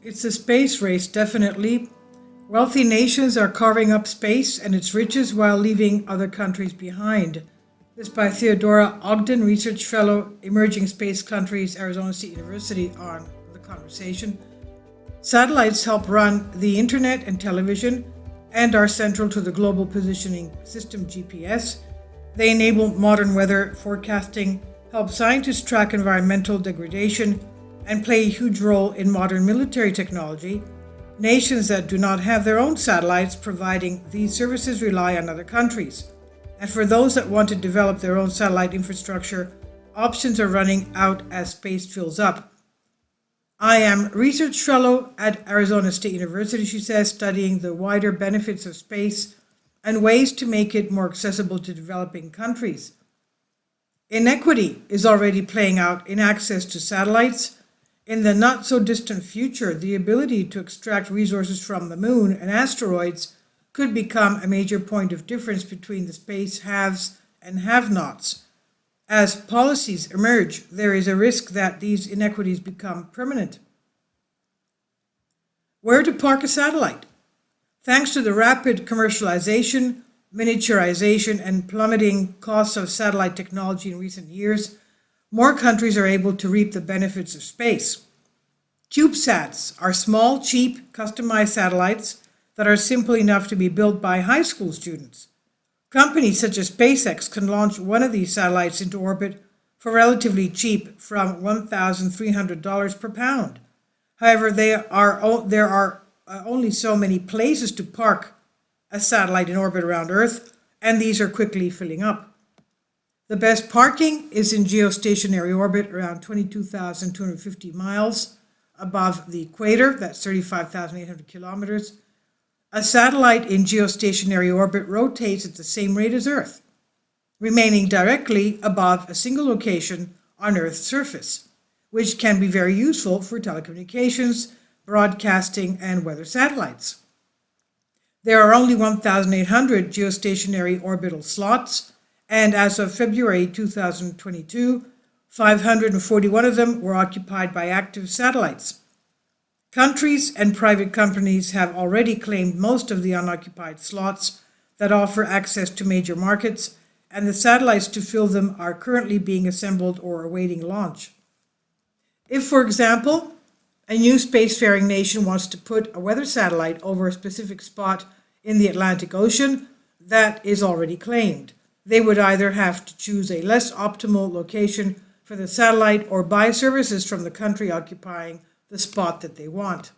It's a space race, definitely. Wealthy nations are carving up space and its riches while leaving other countries behind. This by Theodora Ogden, Research Fellow, Emerging Space Countries, Arizona State University, on The Conversation. Satellites help run the internet and television and are central to the Global Positioning System GPS. They enable modern weather forecasting, help scientists track environmental degradation, and play a huge role in modern military technology. Nations that do not have their own satellites providing these services rely on other countries. And for those that want to develop their own satellite infrastructure, options are running out as space fills up. I am research fellow at Arizona State University, she says, studying the wider benefits of space and ways to make it more accessible to developing countries. Inequity is already playing out in access to satellites. In the not so distant future, the ability to extract resources from the moon and asteroids could become a major point of difference between the space haves and have-nots. As policies emerge, there is a risk that these inequities become permanent. Where to park a satellite? Thanks to the rapid commercialization, miniaturization, and plummeting costs of satellite technology in recent years, more countries are able to reap the benefits of space. CubeSats are small, cheap, customized satellites that are simple enough to be built by high school students. Companies such as SpaceX can launch one of these satellites into orbit for relatively cheap, from $1,300 per pound. However, there are only so many places to park a satellite in orbit around Earth, and these are quickly filling up. The best parking is in geostationary orbit around 22,250 miles above the equator, that's 35,800 kilometers. A satellite in geostationary orbit rotates at the same rate as Earth, remaining directly above a single location on Earth's surface, which can be very useful for telecommunications, broadcasting, and weather satellites. There are only 1,800 geostationary orbital slots, and as of February 2022, 541 of them were occupied by active satellites. Countries and private companies have already claimed most of the unoccupied slots that offer access to major markets, and the satellites to fill them are currently being assembled or awaiting launch. If, for example, a new spacefaring nation wants to put a weather satellite over a specific spot in the Atlantic Ocean, that is already claimed. They would either have to choose a less optimal location for the satellite or buy services from the country occupying the spot that they want.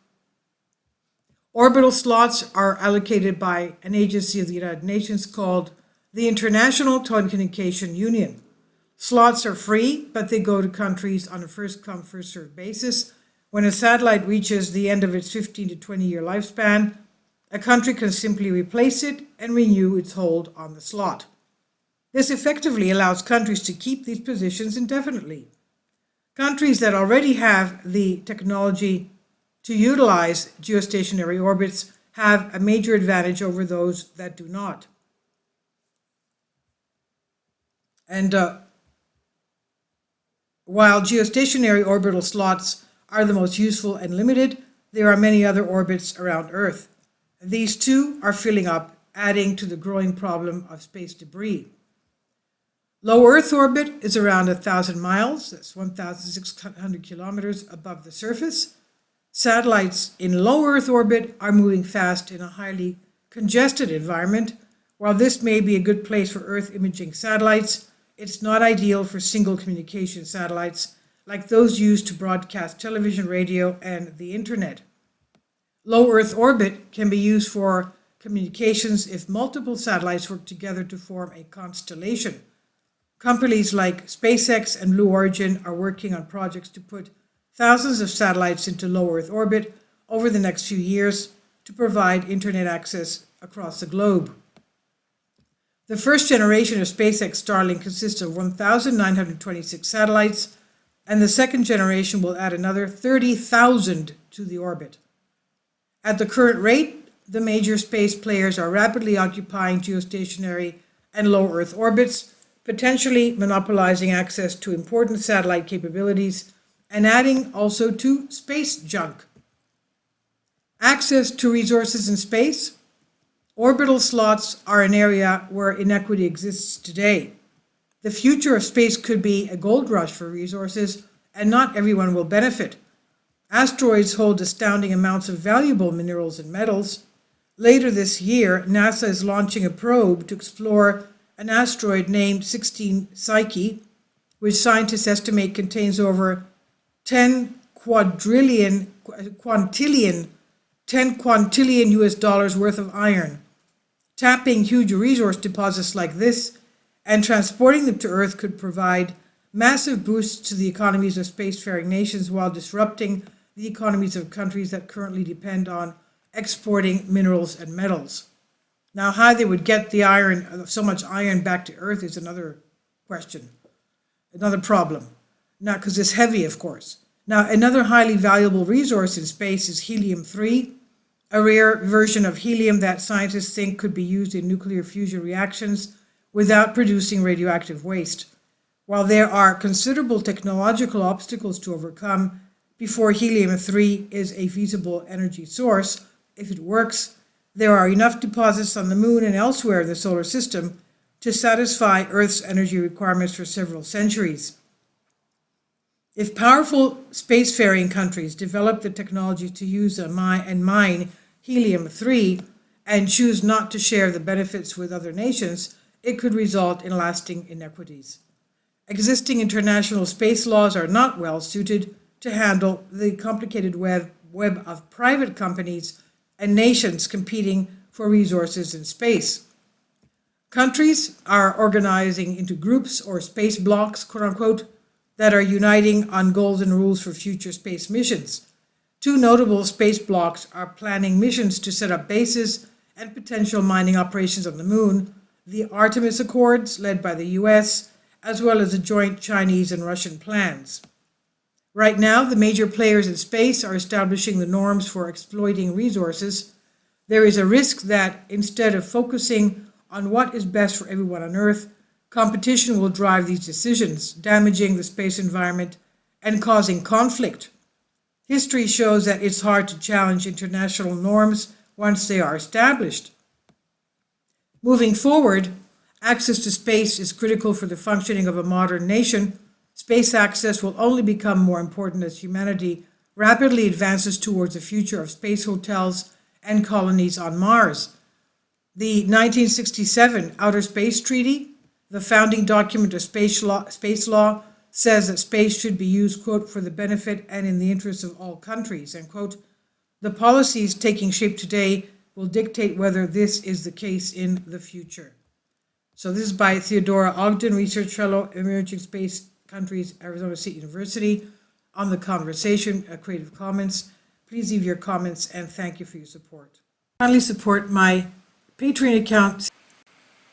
Orbital slots are allocated by an agency of the United Nations called the International Telecommunication Union. Slots are free, but they go to countries on a first-come, first-served basis. When a satellite reaches the end of its 15 to 20-year lifespan, a country can simply replace it and renew its hold on the slot. This effectively allows countries to keep these positions indefinitely. Countries that already have the technology to utilize geostationary orbits have a major advantage over those that do not. And while geostationary orbital slots are the most useful and limited, there are many other orbits around Earth. These too are filling up, adding to the growing problem of space debris. Low Earth orbit is around 1,000 miles, that's 1,600 kilometers above the surface. Satellites in low Earth orbit are moving fast in a highly congested environment. While this may be a good place for Earth imaging satellites, it's not ideal for single communication satellites like those used to broadcast television, radio, and the internet. Low Earth orbit can be used for communications if multiple satellites work together to form a constellation. Companies like SpaceX and Blue Origin are working on projects to put thousands of satellites into low Earth orbit over the next few years to provide internet access across the globe. The first generation of SpaceX Starlink consists of 1,926 satellites, and the second generation will add another 30,000 to the orbit. At the current rate, the major space players are rapidly occupying geostationary and low Earth orbits, potentially monopolizing access to important satellite capabilities and adding also to space junk. Access to resources in space. Orbital slots are an area where inequity exists today. The future of space could be a gold rush for resources, and not everyone will benefit. Asteroids hold astounding amounts of valuable minerals and metals. Later this year, NASA is launching a probe to explore an asteroid named 16 Psyche, which scientists estimate contains over 10 quintillion US dollars worth of iron. Tapping huge resource deposits like this and transporting them to Earth could provide massive boosts to the economies of spacefaring nations while disrupting the economies of countries that currently depend on exporting minerals and metals. Now, how they would get the iron, so much iron, back to Earth is another question, another problem. Now, because it's heavy, of course. Now, another highly valuable resource in space is helium-3, a rare version of helium that scientists think could be used in nuclear fusion reactions without producing radioactive waste. While there are considerable technological obstacles to overcome before helium-3 is a feasible energy source, if it works, there are enough deposits on the moon and elsewhere in the solar system to satisfy Earth's energy requirements for several centuries. If powerful spacefaring countries develop the technology to use and mine helium-3 and choose not to share the benefits with other nations, it could result in lasting inequities. Existing international space laws are not well suited to handle the complicated web of private companies and nations competing for resources in space. Countries are organizing into groups or space blocks, quote unquote, that are uniting on goals and rules for future space missions. Two notable space blocks are planning missions to set up bases and potential mining operations on the moon, the Artemis Accords, led by the US, as well as the joint Chinese and Russian plans. Right now, the major players in space are establishing the norms for exploiting resources. There is a risk that instead of focusing on what is best for everyone on Earth, competition will drive these decisions, damaging the space environment and causing conflict. History shows that it's hard to challenge international norms once they are established. Moving forward, access to space is critical for the functioning of a modern nation. Space access will only become more important as humanity rapidly advances towards a future of space hotels and colonies on Mars. The 1967 Outer Space Treaty, the founding document of space law, says that space should be used, quote, for the benefit and in the interests of all countries, end quote. The policies taking shape today will dictate whether this is the case in the future. So this is by Theodora Ogden, Research Fellow, Emerging Space Countries, Arizona State University, on the conversation, Creative Commons. Please leave your comments and thank you for your support. Kindly support my Patreon account.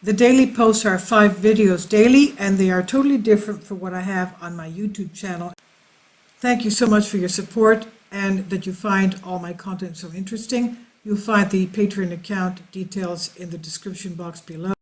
The daily posts are 5 videos daily, and they are totally different from what I have on my YouTube channel. Thank you so much for your support and that you find all my content so interesting. You'll find the Patreon account details in the description box below.